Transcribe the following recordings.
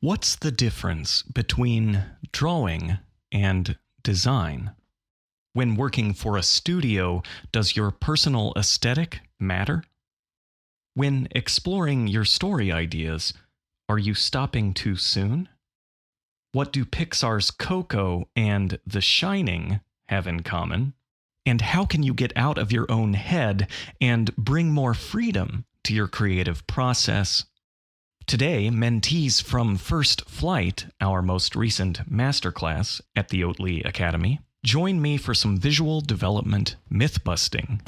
What's the difference between drawing and design? When working for a studio, does your personal aesthetic matter? When exploring your story ideas, are you stopping too soon? What do Pixar's Coco and The Shining have in common? And how can you get out of your own head and bring more freedom to your creative process? Today, mentees from First Flight, our most recent masterclass at the Oatley Academy, join me for some visual development myth-busting.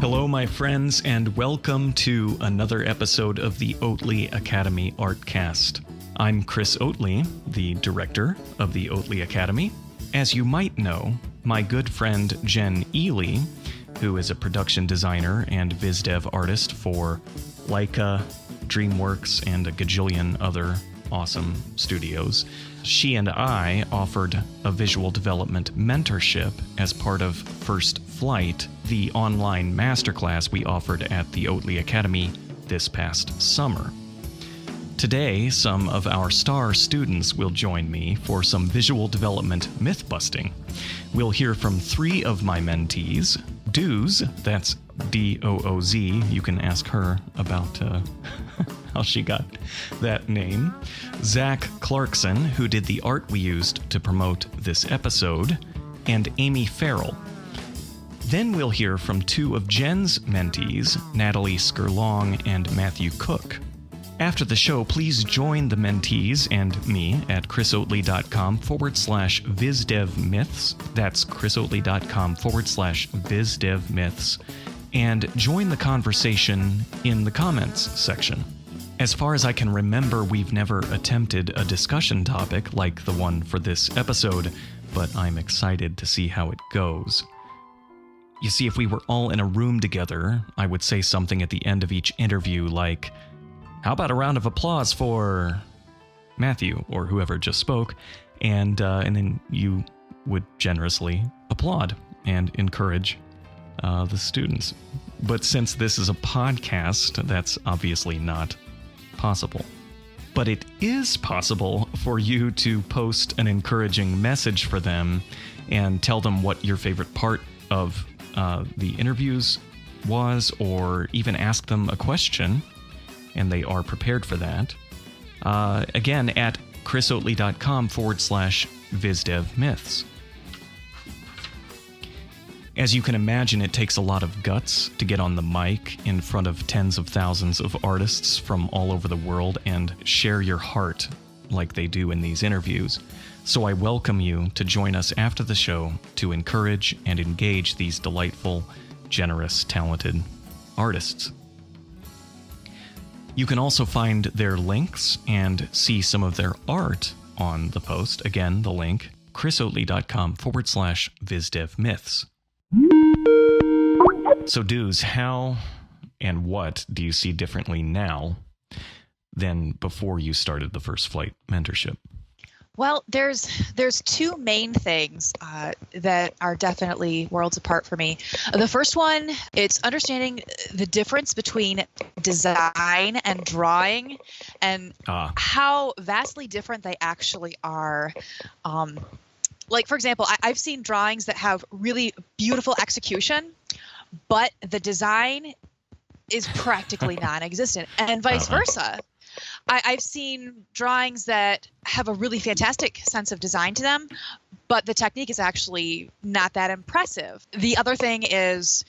Hello, my friends, and welcome to another episode of the Oatley Academy ArtCast. I'm Chris Oatley, the director of the Oatley Academy. As you might know, my good friend Jenn Ely, who is a production designer and viz dev artist for Laika, Dreamworks, and a gajillion other awesome studios. She and I offered a visual development mentorship as part of First Flight, the online masterclass we offered at the Oatley Academy this past summer. Today, some of our star students will join me for some visual development myth-busting. We'll hear from three of my mentees. Dooz, that's D-O-O-Z, you can ask her about how she got that name. Zach Clarkson, who did the art we used to promote this episode, and Amy Farrell. Then we'll hear from two of Jen's mentees, Natalie Skirlong and Matthew Cook. After the show, please join the mentees and me at chrisoatley.com/vizdevmyths. That's chrisoatley.com/vizdevmyths. And join the conversation in the comments section. As far as I can remember, we've never attempted a discussion topic like the one for this episode, but I'm excited to see how it goes. You see, if we were all in a room together, I would say something at the end of each interview like, "How about a round of applause for Matthew," or whoever just spoke, and then you would generously applaud and encourage the students. But since this is a podcast, that's obviously not possible. But it is possible for you to post an encouraging message for them and tell them what your favorite part of the interviews was, or even ask them a question, and they are prepared for that. Again, at chrisoatley.com/vizdevmyths. As you can imagine, it takes a lot of guts to get on the mic in front of tens of thousands of artists from all over the world and share your heart like they do in these interviews. So I welcome you to join us after the show to encourage and engage these delightful, generous, talented artists. You can also find their links and see some of their art on the post. Again, the link, chrisoatley.com/vizdevmyths. So, Dooz, how and what do you see differently now than before you started the First Flight mentorship? Well, there's two main things that are definitely worlds apart for me. The first one, it's understanding the difference between design and drawing and how vastly different they actually are. Like, for example, I've seen drawings that have really beautiful execution, but the design is practically non-existent, and vice versa. I've seen drawings that have a really fantastic sense of design to them, but the technique is actually not that impressive. The other thing is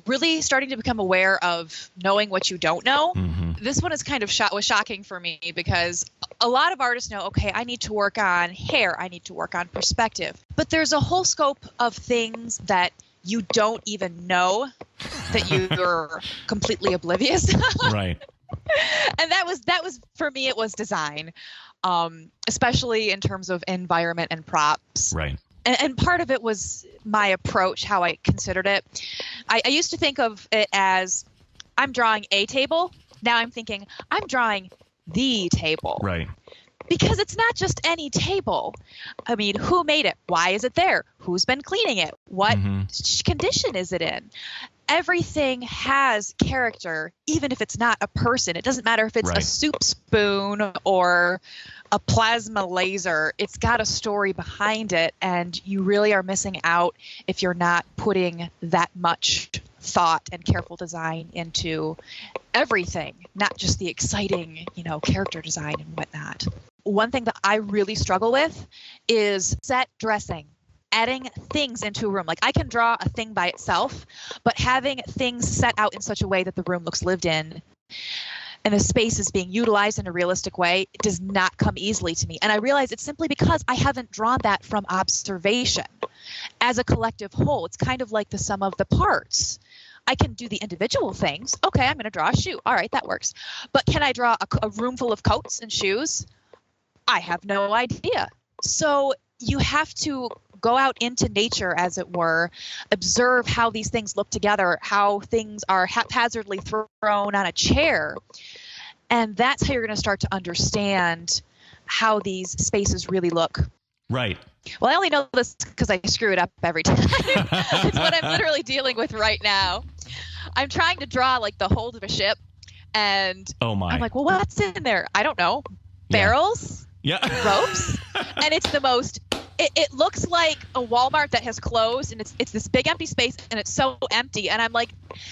really starting to become aware of knowing what you don't know. Mm-hmm. This one is kind of was shocking for me because a lot of artists know, okay, I need to work on hair, I need to work on perspective, but there's a whole scope of things that you don't even know that you're completely oblivious. Right. And that was for me, it was design, especially in terms of environment and props. Right. And part of it was my approach, how I considered it. I used to think of it as I'm drawing a table. Now I'm thinking I'm drawing the table. Right. Because it's not just any table. I mean, who made it? Why is it there? who's been cleaning it? What condition is it in? Everything has character, even if it's not a person. It doesn't matter if it's a soup spoon or a plasma laser. It's got a story behind it, and you really are missing out if you're not putting that much thought and careful design into everything, not just the exciting, character design and whatnot. One thing that I really struggle with is set dressing. Adding things into a room. Like, I can draw a thing by itself, but having things set out in such a way that the room looks lived in and the space is being utilized in a realistic way, it does not come easily to me. And I realize it's simply because I haven't drawn that from observation. As a collective whole, it's kind of like the sum of the parts. I can do the individual things. Okay, I'm going to draw a shoe. All right, that works. But can I draw a room full of coats and shoes? I have no idea. So you have to go out into nature, as it were, observe how these things look together, how things are haphazardly thrown on a chair. And that's how you're going to start to understand how these spaces really look. Right. Well, I only know this because I screw it up every time. It's what I'm literally dealing with right now. I'm trying to draw like the hold of a ship, and I'm like, well, what's in there? I don't know. Barrels? Yeah. Ropes? And it's the most... It looks like a Walmart that has closed, and it's this big empty space, and it's so empty. And I'm like,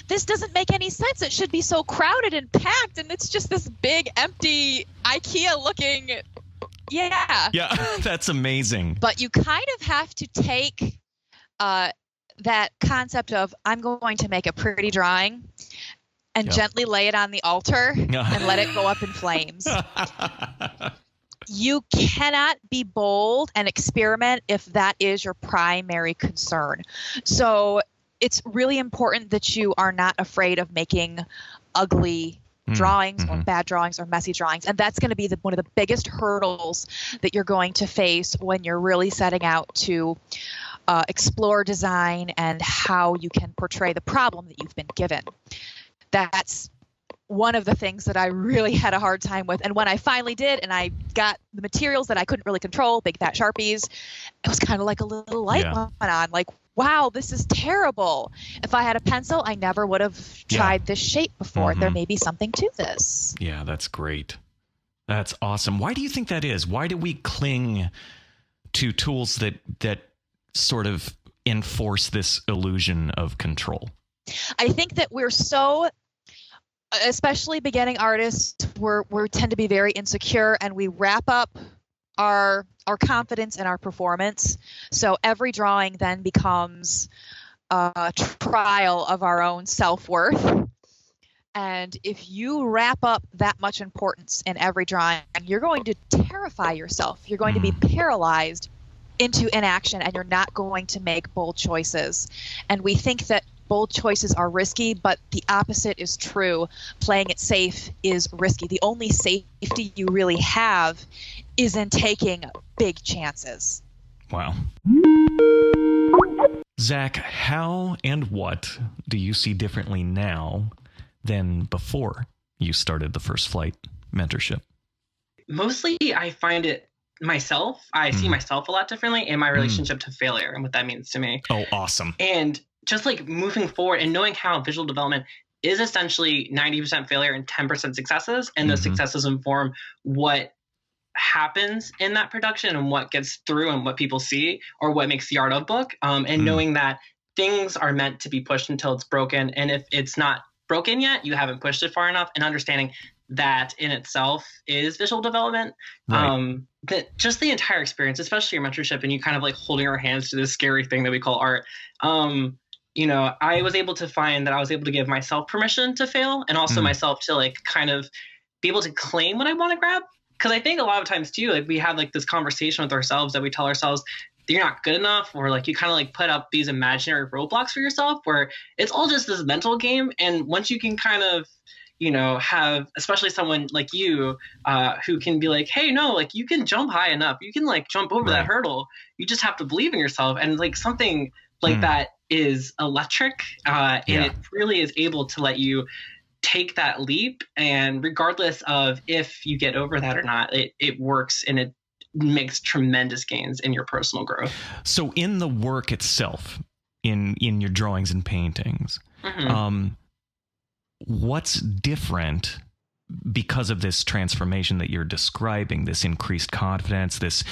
this doesn't make any sense. It should be so crowded and packed, and it's just this big empty IKEA-looking. Yeah. Yeah, that's amazing. But you kind of have to take that concept of, I'm going to make a pretty drawing and gently lay it on the altar and let it go up in flames. You cannot be bold and experiment if that is your primary concern. So it's really important that you are not afraid of making ugly drawings or bad drawings or messy drawings. And that's going to be one of the biggest hurdles that you're going to face when you're really setting out to explore design and how you can portray the problem that you've been given. That's one of the things that I really had a hard time with. And when I finally did, and I got the materials that I couldn't really control, big fat Sharpies, it was kind of like a little light went on, like, wow, this is terrible. If I had a pencil, I never would have tried this shape before. There may be something to this. Yeah, that's great. That's awesome. Why do you think that is? Why do we cling to tools that sort of enforce this illusion of control? I think that we're so... especially beginning artists, we tend to be very insecure, and we wrap up our confidence in our performance. So every drawing then becomes a trial of our own self-worth. And if you wrap up that much importance in every drawing, you're going to terrify yourself. You're going to be paralyzed into inaction, and you're not going to make bold choices. And we think that bold choices are risky, but the opposite is true. Playing it safe is risky. The only safety you really have is in taking big chances. Wow. Zach, how and what do you see differently now than before you started the First Flight mentorship? Mostly, I find it myself. I see myself a lot differently in my relationship to failure and what that means to me. Oh, awesome. And just like moving forward and knowing how visual development is essentially 90% failure and 10% successes, and those successes inform what happens in that production and what gets through and what people see or what makes the art of book. And knowing that things are meant to be pushed until it's broken. And if it's not broken yet, you haven't pushed it far enough, and understanding that in itself is visual development. Right. That just the entire experience, especially your mentorship and you kind of like holding our hands to this scary thing that we call art. I was able to find that I was able to give myself permission to fail, and also myself to like kind of be able to claim what I want to grab. Because I think a lot of times too, like we have like this conversation with ourselves that we tell ourselves that you're not good enough, or like you kind of like put up these imaginary roadblocks for yourself where it's all just this mental game. And once you can kind of, have especially someone like you who can be like, hey, no, like you can jump high enough. You can like jump over that hurdle. You just have to believe in yourself. And like something like that is electric, and it really is able to let you take that leap. And regardless of if you get over that or not, it works in makes tremendous gains in your personal growth. So in the work itself, in your drawings and paintings, what's different because of this transformation that you're describing, this increased confidence, this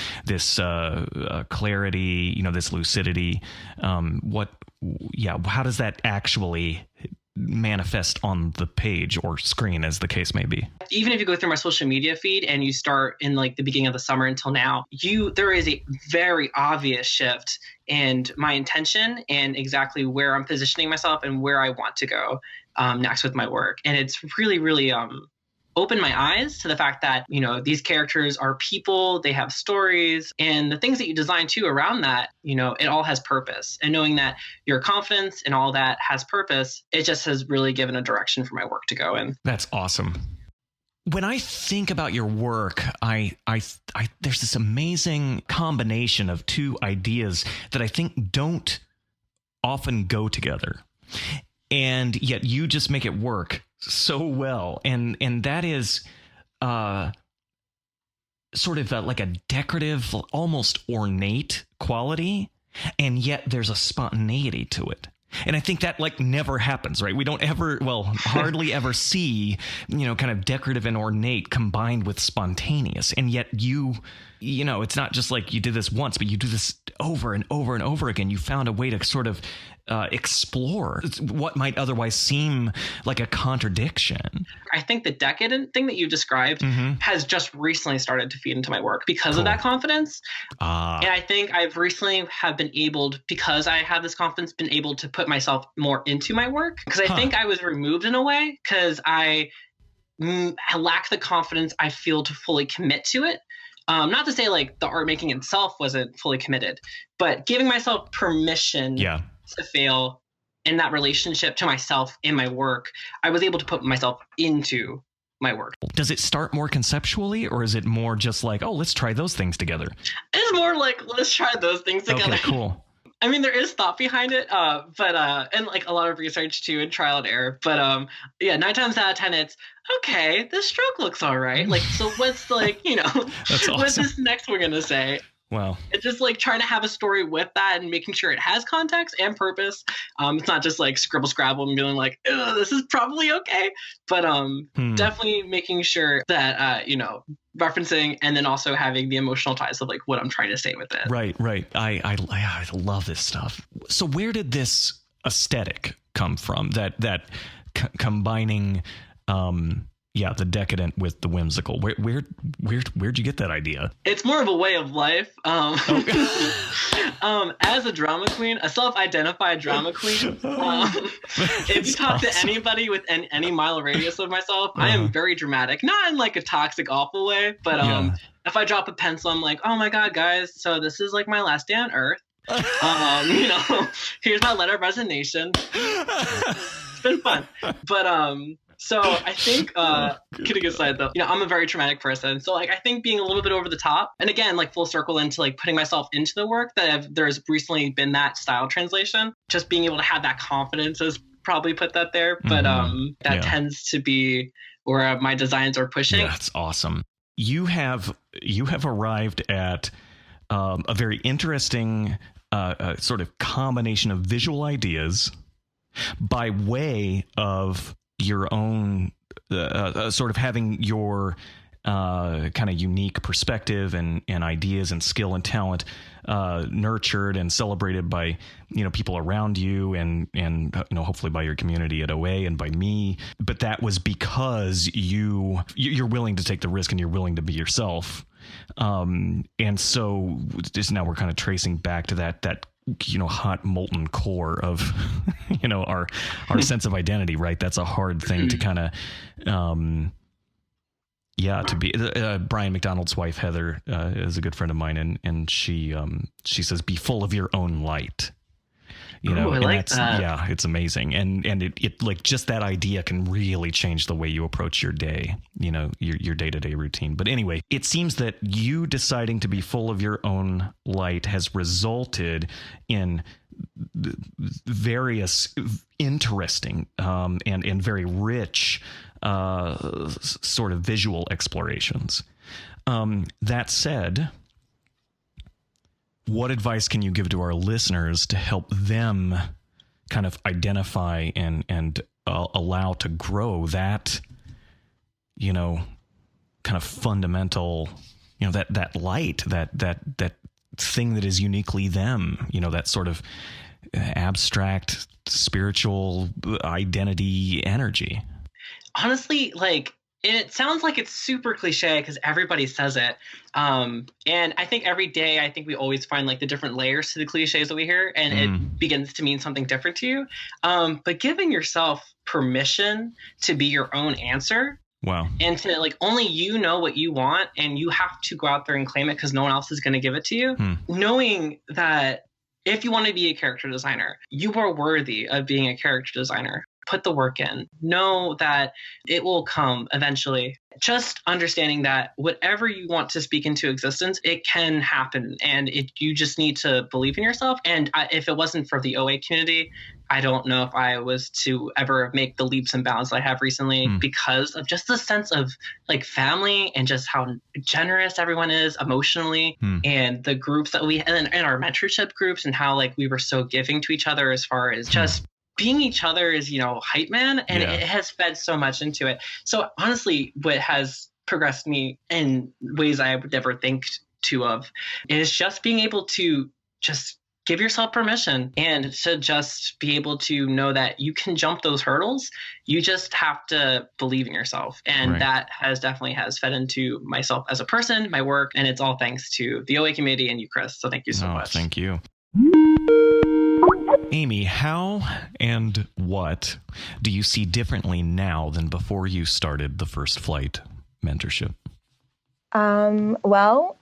clarity, this lucidity? How does that actually manifest on the page or screen, as the case may be? Even if you go through my social media feed and you start in like the beginning of the summer until now, there is a very obvious shift in my intention and exactly where I'm positioning myself and where I want to go next with my work. And it's really, really opened my eyes to the fact that, these characters are people, they have stories, and the things that you design too around that, it all has purpose. And knowing that your confidence and all that has purpose, it just has really given a direction for my work to go in. That's awesome. When I think about your work, I there's this amazing combination of two ideas that I think don't often go together. And yet you just make it work so well. And that is sort of like a decorative, almost ornate quality. And yet there's a spontaneity to it. And I think that like never happens, right? We don't ever, hardly ever see, kind of decorative and ornate combined with spontaneous. And yet it's not just like you did this once, but you do this over and over and over again. You found a way to sort of explore what might otherwise seem like a contradiction. I think the decadent thing that you described has just recently started to feed into my work because of that confidence. And I think I've recently have been able to, because I have this confidence, been able to put myself more into my work, because I think I was removed in a way because I lack the confidence I feel to fully commit to it. Not to say like the art making itself wasn't fully committed, but giving myself permission to fail in that relationship to myself in my work, I was able to put myself into my work. Does it start more conceptually, or is it more just like, oh, let's try those things together? It's more like, let's try those things together. Okay, cool. I mean, there is thought behind it, but and like a lot of research too and trial and error. But 9 times out of 10, it's okay. This stroke looks all right. Like, so what's like, That's awesome. What's this next one gonna say? Wow. It's just like trying to have a story with that and making sure it has context and purpose. It's not just like scribble scrabble and being like, this is probably okay. But definitely making sure that referencing and then also having the emotional ties of like what I'm trying to say with it. Right. I love this stuff. So where did this aesthetic come from? That combining the decadent with the whimsical. Where'd you get that idea? It's more of a way of life. As a drama queen, a self-identified drama queen, if you talk to anybody within any mile radius of myself, I am very dramatic. Not in like a toxic, awful way, but if I drop a pencil, I'm like, oh my God, guys, so this is like my last day on Earth. Here's my letter of resignation. It's been fun. But so I think, kidding aside though, I'm a very traumatic person. So like, I think being a little bit over the top, and again, like full circle into like putting myself into the work, there's recently been that style translation. Just being able to have that confidence has probably put that there. But that tends to be where my designs are pushing. Yeah, that's awesome. You have arrived at a very interesting sort of combination of visual ideas by way of your own sort of having your kind of unique perspective and ideas and skill and talent nurtured and celebrated by people around you and hopefully by your community at OA and by me. But that was because you're willing to take the risk and you're willing to be yourself. And so just now we're kind of tracing back to that hot molten core of our sense of identity, right? That's a hard thing to kind of to be. Brian McDonald's wife Heather is a good friend of mine, and she says, be full of your own light. I like that. Yeah, it's amazing. And it like just that idea can really change the way you approach your day, your day-to-day routine. But anyway, it seems that you deciding to be full of your own light has resulted in various interesting and very rich sort of visual explorations. That said, what advice can you give to our listeners to help them kind of identify and allow to grow that, kind of fundamental, that light, that thing that is uniquely them, that sort of abstract spiritual identity energy? Honestly, it sounds like it's super cliche because everybody says it. And I think every day, we always find the different layers to the cliches that we hear, and it begins to mean something different to you. But giving yourself permission to be your own answer. Wow. And to only you know what you want, and you have to go out there and claim it because no one else is going to give it to you. Knowing that if you want to be a character designer, you are worthy of being a character designer. Put the work in. Know that it will come eventually. Just understanding that whatever you want to speak into existence, it can happen. And you just need to believe in yourself. And if it wasn't for the OA community, I don't know if I was to ever make the leaps and bounds that I have recently because of just the sense of family and just how generous everyone is emotionally and the groups that we and our mentorship groups and how we were so giving to each other as far as just being each other's, hype man. And it has fed so much into it. So honestly, what has progressed me in ways I would never think of is just being able to just give yourself permission and to just be able to know that you can jump those hurdles. You just have to believe in yourself. And that definitely has fed into myself as a person, my work, and it's all thanks to the OA community and you, Chris. So thank you so much. Thank you. Amy, how and what do you see differently now than before you started the First Flight mentorship? Well,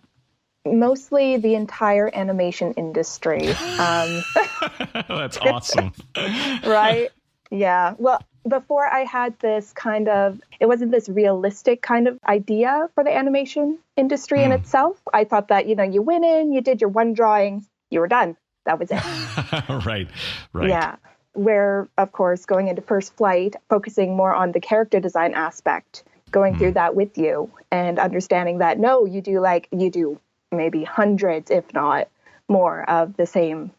mostly the entire animation industry. That's awesome. Right? Yeah. Well, before I had this it wasn't this realistic kind of idea for the animation industry in itself. I thought that, you went in, you did your one drawing, you were done. That was it. Right. Yeah. Where, of course, going into First Flight, focusing more on the character design aspect, going through that with you and understanding that, no, you do maybe hundreds, if not more, of the same,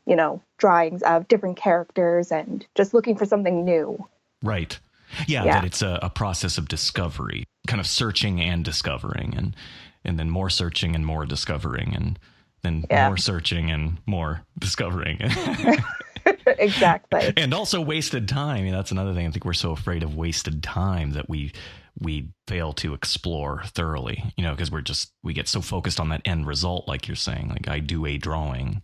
drawings of different characters and just looking for something new. Right. Yeah. That it's a process of discovery, kind of searching and discovering and then more searching and more discovering and then more searching and more discovering. Exactly. And also wasted time. That's another thing. I think we're so afraid of wasted time that we fail to explore thoroughly, because we get so focused on that end result, like you're saying, I do a drawing.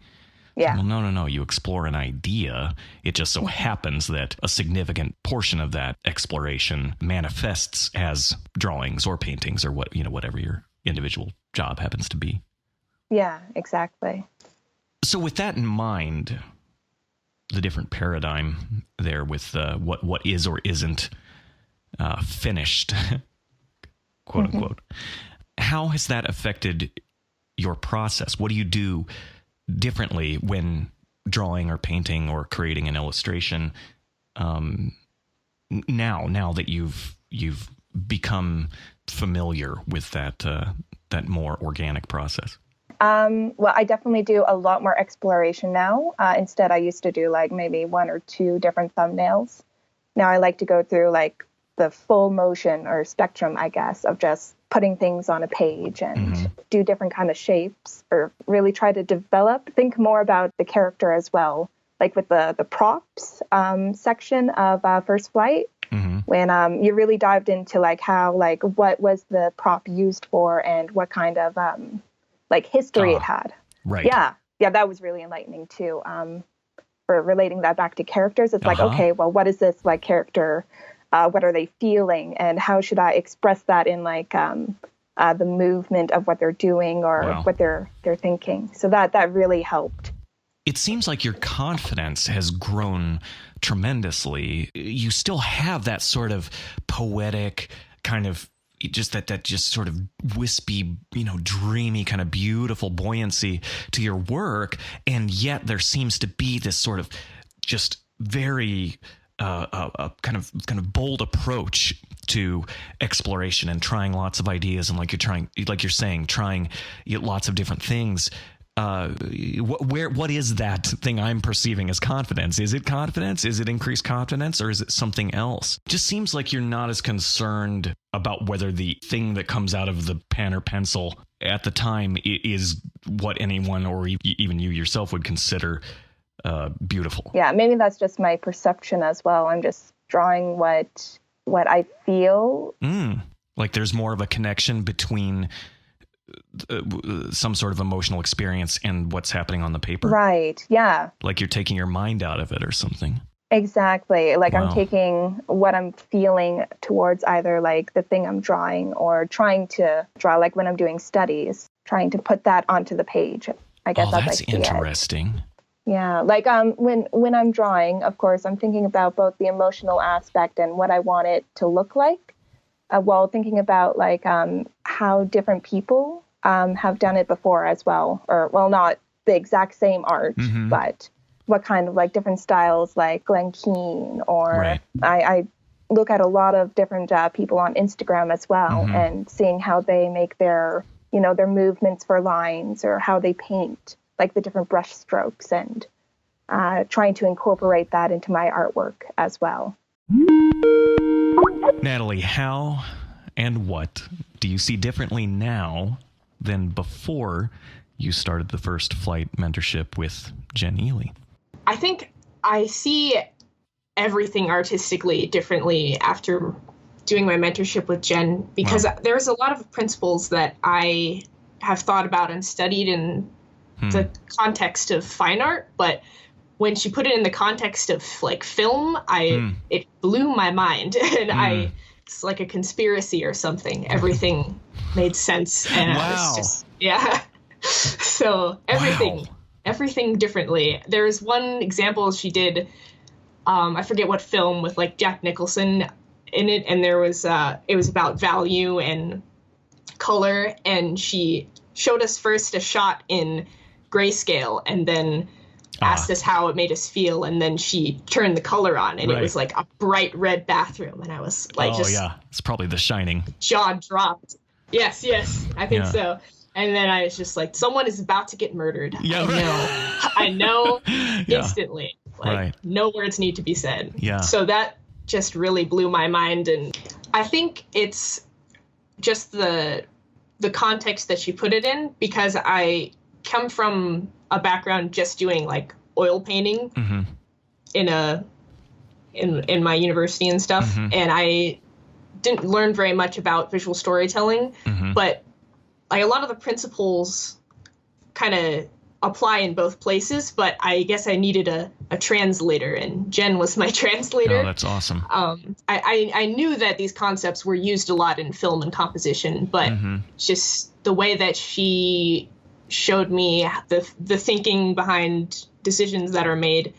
Yeah. Well, no. You explore an idea. It just so happens that a significant portion of that exploration manifests as drawings or paintings or whatever your individual job happens to be. Yeah, exactly. So with that in mind, the different paradigm there with what is or isn't finished, quote unquote, how has that affected your process? What do you do differently when drawing or painting or creating an illustration now that you've become familiar with that more organic process? Well, I definitely do a lot more exploration now. Instead, I used to do maybe one or two different thumbnails. Now I like to go through the full motion or spectrum, I guess, of just putting things on a page and do different kind of shapes or really try to think more about the character as well. Like with the props section of First Flight, when you really dived into how what was the prop used for and what kind of history it had. Right. Yeah, that was really enlightening too. For relating that back to characters, it's okay, well, what is this character? What are they feeling, and how should I express that in the movement of what they're doing or what they're thinking? So that really helped. It seems like your confidence has grown tremendously. You still have that sort of poetic kind of just that just sort of wispy, dreamy kind of beautiful buoyancy to your work. And yet there seems to be this sort of just very kind of bold approach to exploration and trying lots of ideas. And like you're saying, trying lots of different things. what is that thing I'm perceiving as confidence? Is it confidence? Is it increased confidence? Or is it something else? Just seems like you're not as concerned about whether the thing that comes out of the pen or pencil at the time is what anyone or even you yourself would consider beautiful. Yeah, maybe that's just my perception as well. I'm just drawing what I feel. Like there's more of a connection between some sort of emotional experience and what's happening on the paper. Right. Yeah. Like you're taking your mind out of it or something. Exactly. Like Wow. I'm taking what I'm feeling towards either like the thing I'm drawing or trying to draw, like when I'm doing studies, trying to put that onto the page. I guess that's interesting. Yeah. Like when I'm drawing, of course, I'm thinking about both the emotional aspect and what I want it to look like, while thinking about like how different people have done it before as well. Or, well, not the exact same art, but what kind of like different styles, like Glen Keane, or Right. I look at a lot of different people on Instagram as well, and seeing how they make their movements for lines, or how they paint, like the different brush strokes, and trying to incorporate that into my artwork as well. Natalie, how and what do you see differently now than before you started the First Flight mentorship with Jenn Ely? I think I see everything artistically differently after doing my mentorship with Jenn, because there's a lot of principles that I have thought about and studied in the context of fine art, but when she put it in the context of like film, it blew my mind, and it's like a conspiracy or something. Everything made sense, and I was just So everything differently. There's one example she did. I forget what film, with like Jack Nicholson in it, and there was it was about value and color, and she showed us first a shot in grayscale, and then asked us how it made us feel, and then she turned the color on, and it was like a bright red bathroom, and I was like, it's probably The Shining. Jaw dropped. Yes, I think so. And then I was just like, someone is about to get murdered. Yeah, I know instantly. Like, no words need to be said. Yeah. So that just really blew my mind, and I think it's just the context that she put it in, because I come from a background just doing like oil painting in my university and stuff, and I didn't learn very much about visual storytelling, but like a lot of the principles kind of apply in both places, but I guess I needed a translator, and Jenn was my translator. Oh, that's awesome. I knew that these concepts were used a lot in film and composition, but just the way that she showed me the thinking behind decisions that are made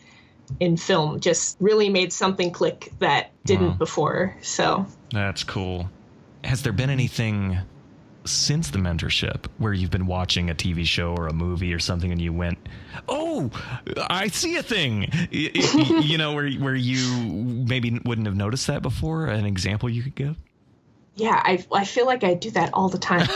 in film just really made something click that didn't before. So that's cool. Has there been anything since the mentorship where you've been watching a TV show or a movie or something and you went, oh, I see a thing, where you maybe wouldn't have noticed that before? An example you could give? Yeah, I feel like I do that all the time.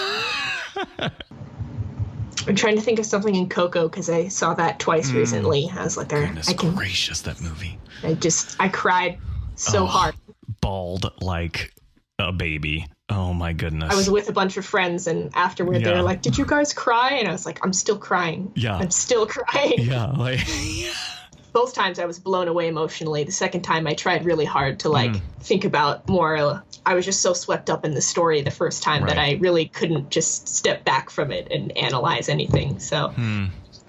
I'm trying to think of something in Coco, because I saw that twice recently. I was like, goodness gracious, that movie. I cried so hard. Bawled like a baby. Oh my goodness. I was with a bunch of friends, and afterward they were like, did you guys cry? And I was like, I'm still crying. Yeah. I'm still crying. Yeah. Like, both times I was blown away emotionally. The second time I tried really hard to think about more. I was just so swept up in the story the first time that I really couldn't just step back from it and analyze anything. So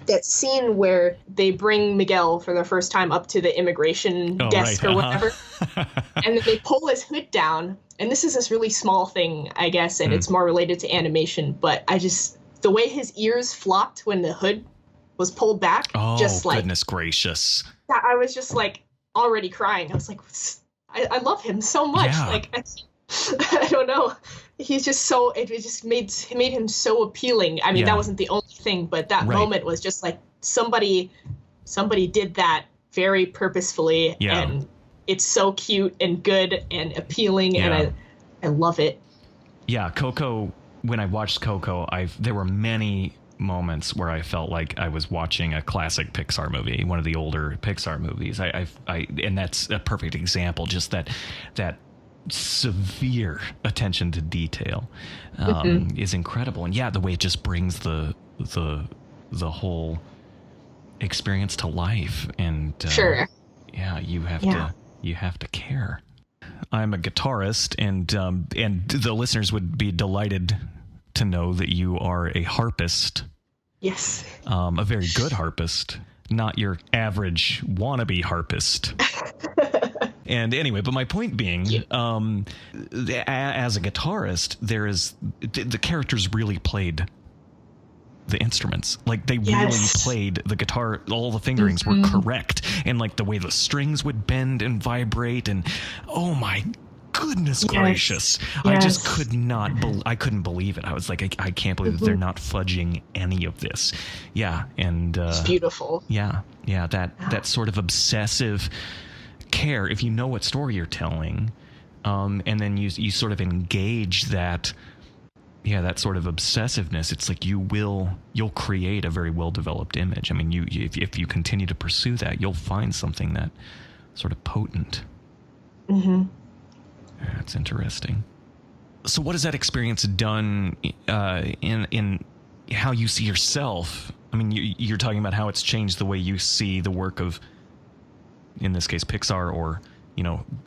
that scene where they bring Miguel for the first time up to the immigration desk or whatever, and then they pull his hood down. And this is this really small thing, I guess, and it's more related to animation. But the way his ears flopped when the hood was pulled back. Oh, just like, goodness gracious. I was just like already crying. I was like, I love him so much. Yeah. Like, I don't know. He's just so, it just made him so appealing. I mean, that wasn't the only thing, but that moment was just like somebody did that very purposefully. Yeah. And it's so cute and good and appealing. And I love it. Yeah. Coco, when I watched Coco, there were many moments where I felt like I was watching a classic Pixar movie, one of the older Pixar movies. And that's a perfect example. Just that severe attention to detail is incredible. And yeah, the way it just brings the whole experience to life. And sure. Yeah, you have to care. I'm a guitarist, and the listeners would be delighted to know that you are a harpist. Yes. A very good harpist, not your average wannabe harpist. And anyway, but my point being, as a guitarist, the characters really played the instruments. Like they really played the guitar. All the fingerings were correct, and like the way the strings would bend and vibrate, and oh my goodness gracious, I just could not I couldn't believe it. I was like, I can't believe that they're not fudging any of this. Yeah. And it's beautiful. Yeah that sort of obsessive care, if you know what story you're telling, and then you sort of engage that sort of obsessiveness. It's like you'll create a very well-developed image. I mean, if you continue to pursue that, you'll find something that sort of potent. That's interesting. So what has that experience done in how you see yourself? I mean, you're talking about how it's changed the way you see the work of, in this case, Pixar, or,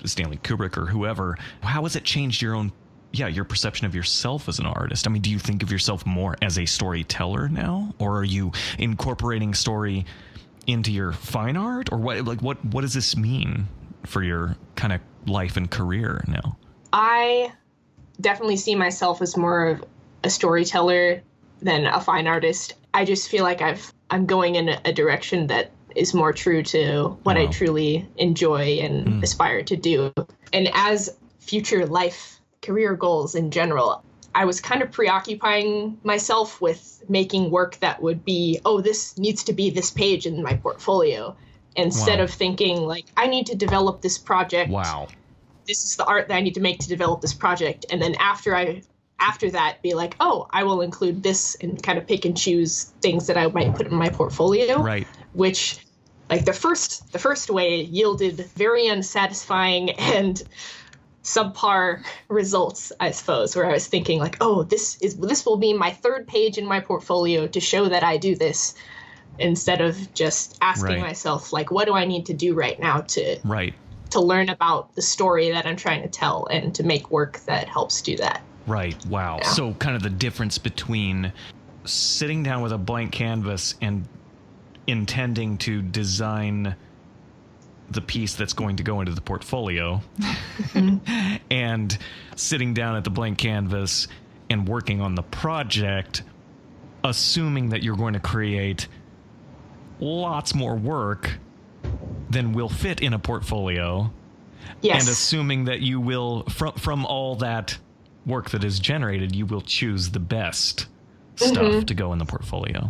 Stanley Kubrick or whoever. How has it changed your perception of yourself as an artist? I mean, do you think of yourself more as a storyteller now, or are you incorporating story into your fine art, or what does this mean for your kind of life and career now? I definitely see myself as more of a storyteller than a fine artist. I just feel like I'm going in a direction that is more true to what I truly enjoy and aspire to do. And as future life career goals in general, I was kind of preoccupying myself with making work that would be, this needs to be this page in my portfolio, instead of thinking like, I need to develop this project. Wow. This is the art that I need to make to develop this project. And then after that, be like, I will include this, and kind of pick and choose things that I might put in my portfolio. Right. Which, like the first way yielded very unsatisfying and subpar results, I suppose, where I was thinking like, this will be my third page in my portfolio to show that I do this, instead of just asking myself like, what do I need to do right now to learn about the story that I'm trying to tell, and to make work that helps do that. Right. Wow. Yeah. So kind of the difference between sitting down with a blank canvas and intending to design the piece that's going to go into the portfolio and sitting down at the blank canvas and working on the project, assuming that you're going to create lots more work than will fit in a portfolio. Yes. And assuming that you will, from all that work that is generated, you will choose the best stuff to go in the portfolio.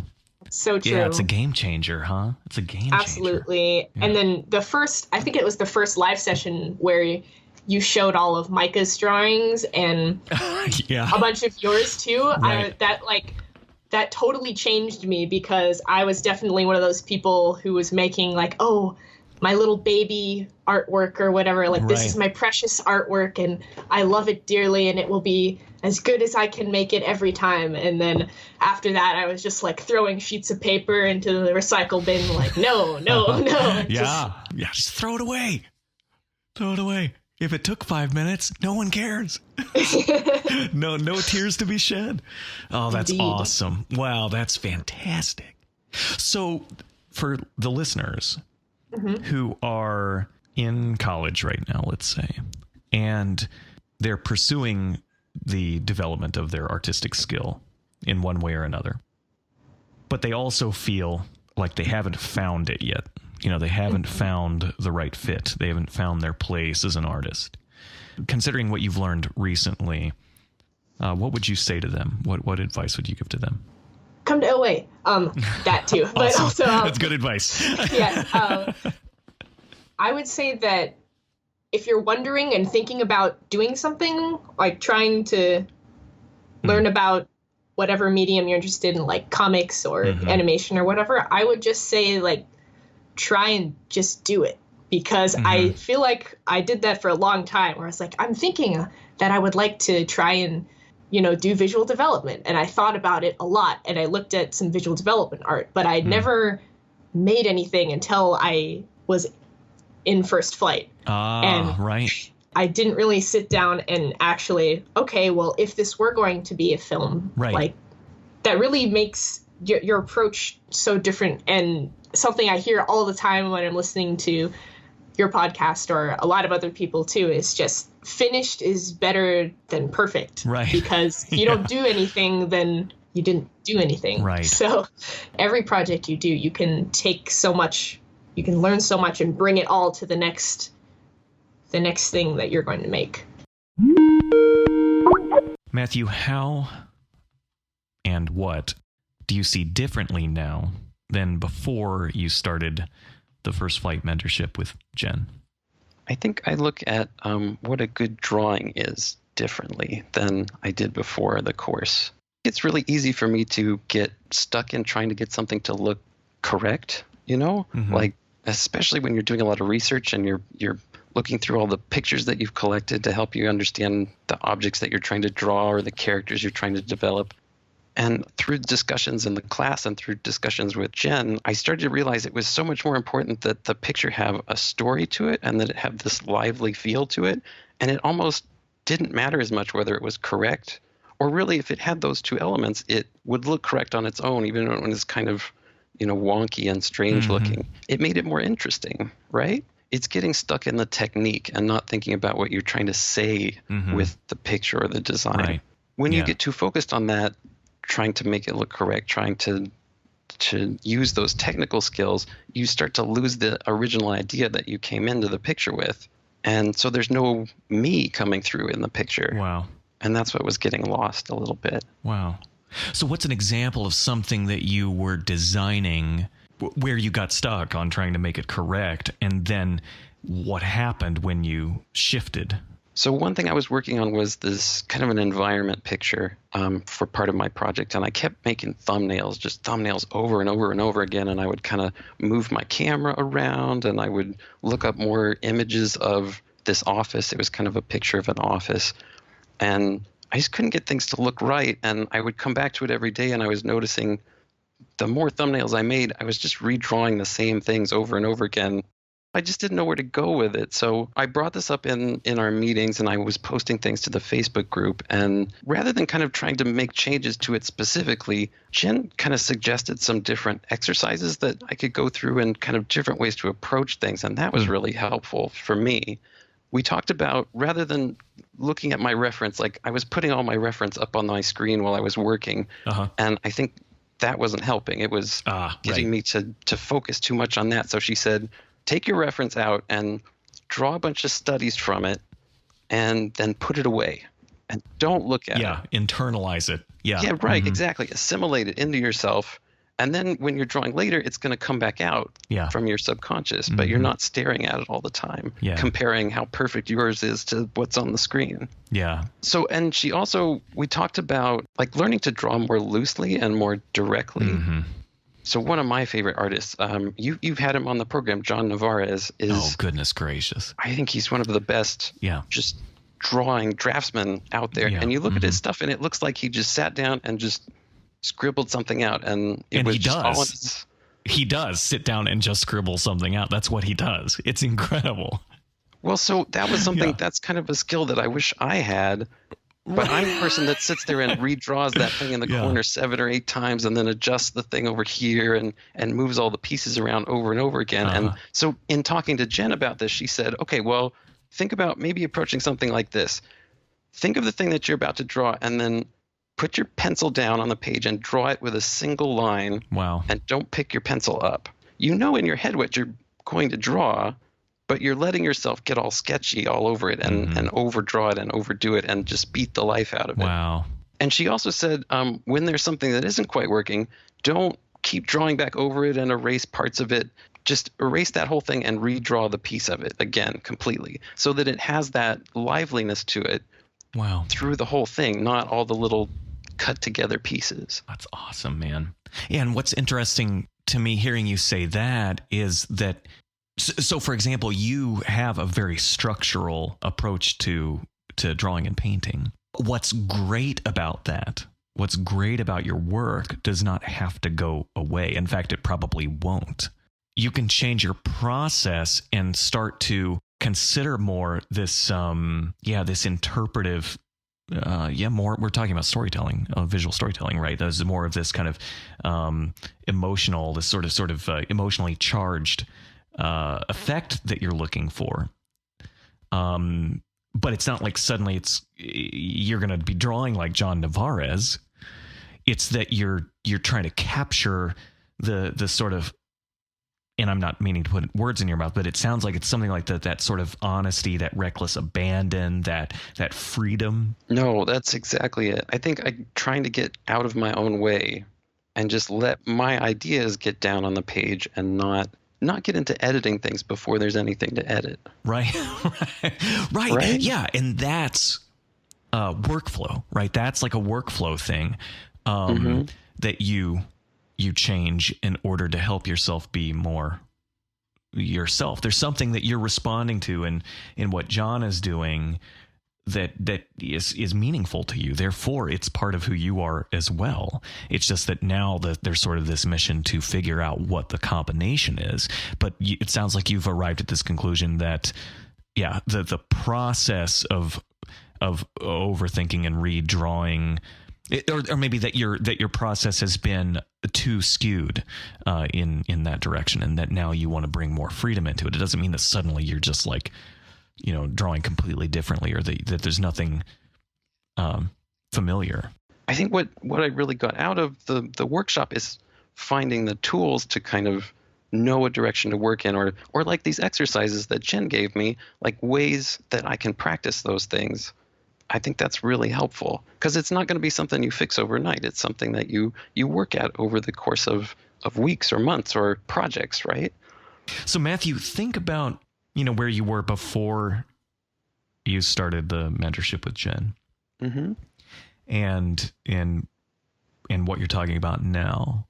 So true. Yeah, it's a game changer, huh? It's a game changer. Absolutely. Yeah. And then I think it was the first live session where you showed all of Micah's drawings and a bunch of yours too. Right. That totally changed me, because I was definitely one of those people who was making like, my little baby artwork or whatever, like this is my precious artwork and I love it dearly and it will be as good as I can make it every time. And then after that, I was just like throwing sheets of paper into the recycle bin, like, no. Just throw it away. Throw it away. If it took 5 minutes, no one cares. No tears to be shed. Oh, that's awesome. Wow, that's fantastic. So for the listeners who are in college right now, let's say, and they're pursuing the development of their artistic skill in one way or another, but they also feel like they haven't found it yet. They haven't found the right fit. They haven't found their place as an artist. Considering what you've learned recently, what would you say to them? What advice would you give to them? Come to OA. That too. But awesome. Also, that's good advice. Yeah. I would say that if you're wondering and thinking about doing something, like trying to learn about whatever medium you're interested in, like comics or animation or whatever, I would just say, like, try and just do it. Because I feel like I did that for a long time, where I was like, I'm thinking that I would like to try and, do visual development. And I thought about it a lot, and I looked at some visual development art, but I never made anything until I was in first flight. And right. I didn't really sit down and actually, okay, well, if this were going to be a film, right, like, that really makes your approach so different. And something I hear all the time when I'm listening to your podcast, or a lot of other people too, is just finished is better than perfect. Right. Because if you don't do anything, then you didn't do anything. Right. So every project you do, you can take so much, you can learn so much and bring it all to the next thing that you're going to make. Matthew, how and what do you see differently now than before you started the First Flight mentorship with Jenn? I think I look at what a good drawing is differently than I did before the course. It's really easy for me to get stuck in trying to get something to look correct, like, especially when you're doing a lot of research and you're looking through all the pictures that you've collected to help you understand the objects that you're trying to draw or the characters you're trying to develop. And through discussions in the class and through discussions with Jenn, I started to realize it was so much more important that the picture have a story to it and that it have this lively feel to it. And it almost didn't matter as much whether it was correct, or really if it had those two elements, it would look correct on its own, even when it's kind of, wonky and strange looking. It made it more interesting, right? It's getting stuck in the technique and not thinking about what you're trying to say with the picture or the design. Right. When you get too focused on that, trying to make it look correct, trying to use those technical skills, you start to lose the original idea that you came into the picture with. And so there's no me coming through in the picture. Wow. And that's what was getting lost a little bit. Wow. So what's an example of something that you were designing where you got stuck on trying to make it correct, and then what happened when you shifted? So one thing I was working on was this kind of an environment picture for part of my project, and I kept making thumbnails over and over and over again, and I would kind of move my camera around, and I would look up more images of this office. It was kind of a picture of an office, and I just couldn't get things to look right, and I would come back to it every day, and I was noticing the more thumbnails I made, I was just redrawing the same things over and over again. I just didn't know where to go with it. So I brought this up in our meetings, and I was posting things to the Facebook group. And rather than kind of trying to make changes to it specifically, Jenn kind of suggested some different exercises that I could go through and kind of different ways to approach things. And that was really helpful for me. We talked about, rather than looking at my reference, like I was putting all my reference up on my screen while I was working. And I think that wasn't helping. It was getting me to focus too much on that. So she said, take your reference out and draw a bunch of studies from it and then put it away and don't look at it. Yeah, internalize it. Yeah, right, exactly. Assimilate it into yourself. And then when you're drawing later, it's going to come back out from your subconscious, but you're not staring at it all the time, comparing how perfect yours is to what's on the screen. Yeah. So, and we talked about like learning to draw more loosely and more directly. So one of my favorite artists, you've had him on the program, John Nevarez, is... Oh, goodness gracious. I think he's one of the best just drawing draftsmen out there. And you look at his stuff, and it looks like he just sat down and just scribbled something out. And it was just all in his... He does sit down and just scribble something out. That's what he does. It's incredible. Well, so that was something, that's kind of a skill that I wish I had. But I'm the person that sits there and redraws that thing in the corner 7 or 8 times and then adjusts the thing over here and moves all the pieces around over and over again. And so in talking to Jenn about this, she said, okay, well, think about maybe approaching something like this. Think of the thing that you're about to draw and then put your pencil down on the page and draw it with a single line. Wow. And don't pick your pencil up. You know in your head what you're going to draw, but you're letting yourself get all sketchy all over it and overdraw it and overdo it and just beat the life out of it. Wow. And she also said, when there's something that isn't quite working, don't keep drawing back over it and erase parts of it. Just erase that whole thing and redraw the piece of it again completely so that it has that liveliness to it. Wow. Through the whole thing, not all the little cut together pieces. That's awesome, man. Yeah, and what's interesting to me hearing you say that is that, so for example, you have a very structural approach to drawing and painting. What's great about that, what's great about your work does not have to go away. In fact, it probably won't. You can change your process and start to consider more this, this interpretive, more. We're talking about storytelling, visual storytelling, right? There's more of this kind of emotional, this sort of emotionally charged effect that you're looking for. But it's not like suddenly you're going to be drawing like John Nevarez. It's that you're trying to capture the sort of, and I'm not meaning to put words in your mouth, but it sounds like it's something like that sort of honesty, that reckless abandon, that freedom. No, that's exactly it. I think I'm trying to get out of my own way and just let my ideas get down on the page and not get into editing things before there's anything to edit. Right. Right. Yeah. And that's workflow, right? That's like a workflow thing that you change in order to help yourself be more yourself. There's something that you're responding to in what John is doing that is meaningful to you. Therefore, it's part of who you are as well. It's just that now there's sort of this mission to figure out what the combination is. But it sounds like you've arrived at this conclusion that, the process of overthinking and redrawing, or maybe that your process has been too skewed in that direction, and that now you want to bring more freedom into it. It doesn't mean that suddenly you're just like, drawing completely differently, or that there's nothing familiar. I think what I really got out of the workshop is finding the tools to kind of know what direction to work in, or like these exercises that Jenn gave me, like ways that I can practice those things. I think that's really helpful, because it's not going to be something you fix overnight. It's something that you work at over the course of weeks or months or projects, right? So Matthew, think about where you were before you started the mentorship with Jenn, and what you're talking about now,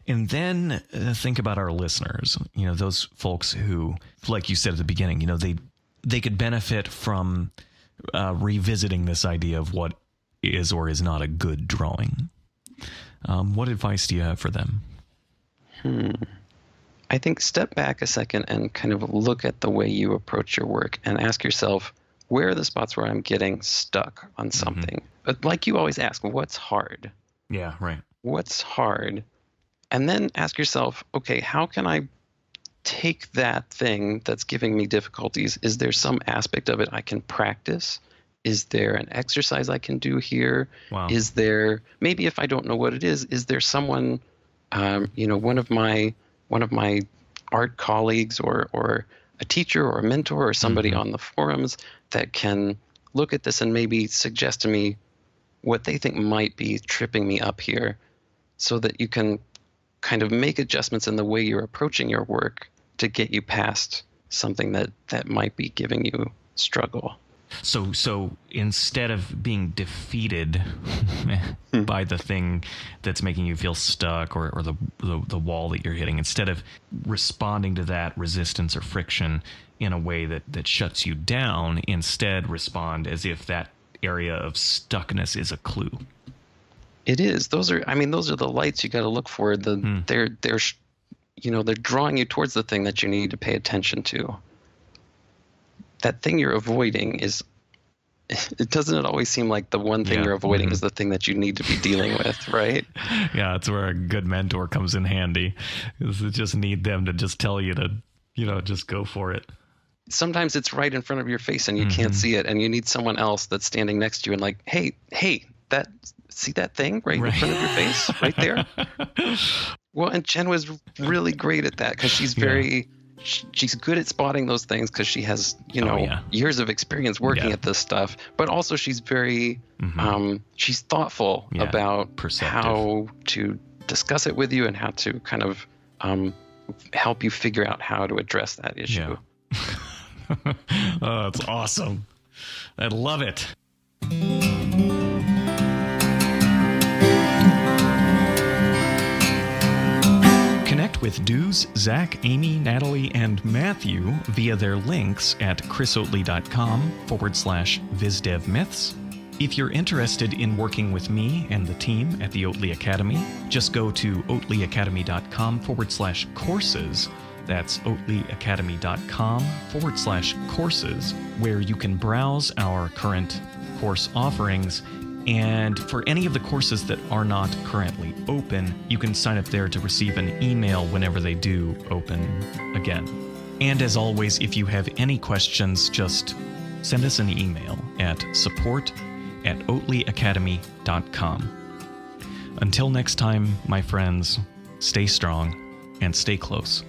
and then think about our listeners. Those folks who, like you said at the beginning, they could benefit from revisiting this idea of what is or is not a good drawing. What advice do you have for them? I think step back a second and kind of look at the way you approach your work and ask yourself, where are the spots where I'm getting stuck on something? Like you always ask, what's hard? Yeah, right. What's hard? And then ask yourself, okay, how can I take that thing that's giving me difficulties? Is there some aspect of it I can practice? Is there an exercise I can do here? Wow. Is there, maybe if I don't know what it is there someone, one of my art colleagues or a teacher or a mentor or somebody on the forums that can look at this and maybe suggest to me what they think might be tripping me up here, so that you can kind of make adjustments in the way you're approaching your work to get you past something that might be giving you struggle. So instead of being defeated by the thing that's making you feel stuck, or the wall that you're hitting, instead of responding to that resistance or friction in a way that shuts you down, instead respond as if that area of stuckness is a clue. It is. Those are the lights you got to look for. They're drawing you towards the thing that you need to pay attention to. That thing you're avoiding it doesn't always seem like the one thing you're avoiding is the thing that you need to be dealing with, right? Yeah, it's where a good mentor comes in handy. Is you just need them to just tell you to, just go for it. Sometimes it's right in front of your face and you can't see it, and you need someone else that's standing next to you and like, hey, see that thing right in front of your face, right there? Well, and Jenn was really great at that, because she's she's good at spotting those things, because she has, years of experience working at this stuff. But also she's very, she's thoughtful about how to discuss it with you and how to kind of help you figure out how to address that issue. Oh, that's awesome. I love it. with Dews, Zach, Amy, Natalie, and Matthew via their links at chrisoatley.com/VisDevMyths. If you're interested in working with me and the team at the Oatley Academy, just go to oatleyacademy.com/courses. That's oatleyacademy.com/courses, where you can browse our current course offerings. And for any of the courses that are not currently open, you can sign up there to receive an email whenever they do open again. And as always, if you have any questions, just send us an email at support@oatleyacademy.com. Until next time, my friends, stay strong and stay close.